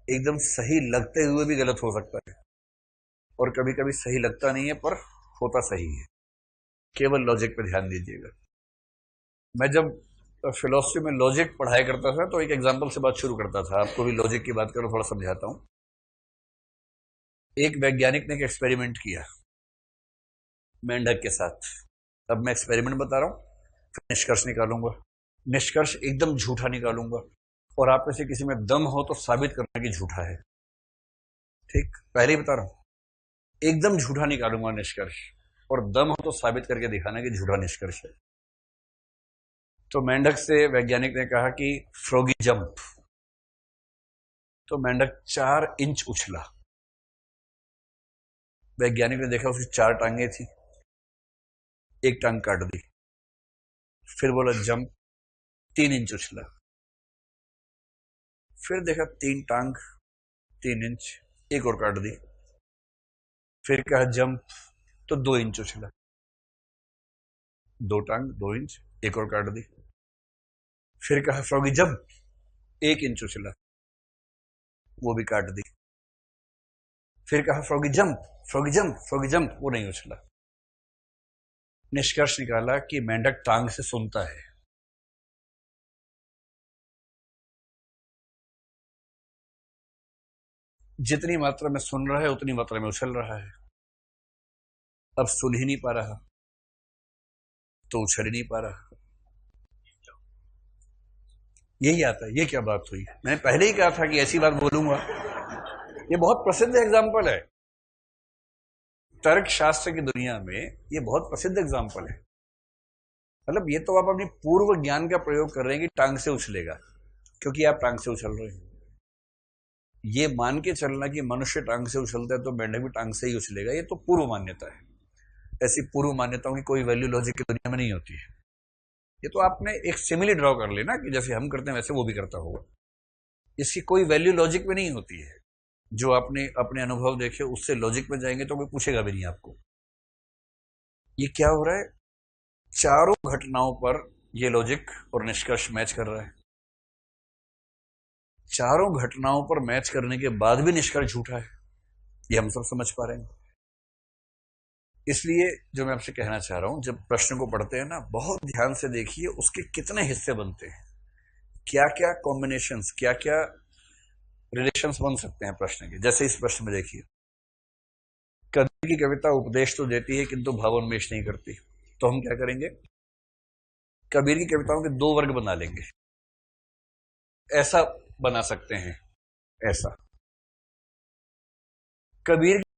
एकदम सही लगते हुए भी गलत हो सकता है, और कभी कभी सही लगता नहीं है पर होता सही है। केवल लॉजिक पे ध्यान दीजिएगा। मैं जब फिलोसफी में लॉजिक पढ़ाई करता था तो एक एग्जांपल से बात शुरू करता था। आपको भी लॉजिक की बात करो, थोड़ा समझाता हूं। एक वैज्ञानिक ने एक एक्सपेरिमेंट किया मेंढक के साथ। अब मैं एक्सपेरिमेंट बता रहा हूं, फिर निष्कर्ष निकालूंगा। निष्कर्ष एकदम झूठा निकालूंगा, और आप में से किसी में दम हो तो साबित करना कि झूठा है। ठीक, पहले ही बता रहा हूं, एकदम झूठा निकालूंगा निष्कर्ष, और दम हो तो साबित करके दिखाना कि झूठा निष्कर्ष है। तो मेंढक से वैज्ञानिक ने कहा कि फ्रॉगी जंप। तो मेंढक 4 इंच उछला। वैज्ञानिक ने देखा उसकी 4 टांगे थी, एक टांग काट दी। फिर बोला जंप, 3 इंच उछला। फिर देखा 3 टांग, 3 इंच, एक और काट दी। फिर कहा जंप, तो 2 इंच उछला। 2 टांग, 2 इंच, एक और काट दी। फिर कहा फ्रॉगी जंप, 1 इंच उछला, वो भी काट दी। फिर कहा froggy jump, froggy jump, froggy jump, वो नहीं उछला। निष्कर्ष निकाला कि मेंढक टांग से सुनता है। जितनी मात्रा में सुन रहा है उतनी मात्रा में उछल रहा है। अब सुन ही नहीं पा रहा तो उछल ही नहीं पा रहा। यही आता है। ये क्या बात हुई? मैंने पहले ही कहा था कि ऐसी बात बोलूंगा। ये बहुत प्रसिद्ध एग्जाम्पल है तर्क शास्त्र की दुनिया में। ये बहुत प्रसिद्ध एग्जाम्पल है। मतलब ये तो आप अपनी पूर्व ज्ञान का प्रयोग कर रहे हैं कि टांग से उछलेगा, क्योंकि आप टांग से उछल रहे हैं। ये मान के चलना कि मनुष्य टांग से उछलता है तो मेंढक भी टांग से ही उछलेगा, ये तो पूर्व मान्यता है। ऐसी पूर्व मान्यताओं की कोई वैल्यू लॉजिक की दुनिया में नहीं होती है। ये तो आपने एक सिमिली ड्रॉ कर लेना कि जैसे हम करते हैं वैसे वो भी करता होगा। इसकी कोई वैल्यू लॉजिक में नहीं होती है। जो आपने अपने अनुभव देखे उससे लॉजिक में जाएंगे तो कोई पूछेगा भी नहीं आपको। ये क्या हो रहा है? चारों घटनाओं पर ये लॉजिक और निष्कर्ष मैच कर रहा है। चारों घटनाओं पर मैच करने के बाद भी निष्कर्ष झूठा है, ये हम सब समझ पा रहे हैं। इसलिए जो मैं आपसे कहना चाह रहा हूं, जब प्रश्न को पढ़ते हैं ना, बहुत ध्यान से देखिए उसके कितने हिस्से बनते हैं, क्या क्या कॉम्बिनेशंस, क्या क्या रिलेशंस बन सकते हैं प्रश्न के। जैसे इस प्रश्न में देखिए, कबीर की कविता उपदेश तो देती है किंतु भावोन्मेष नहीं करती। तो हम क्या करेंगे? कबीर की कविताओं के 2 वर्ग बना लेंगे। ऐसा बना सकते हैं, ऐसा। कबीर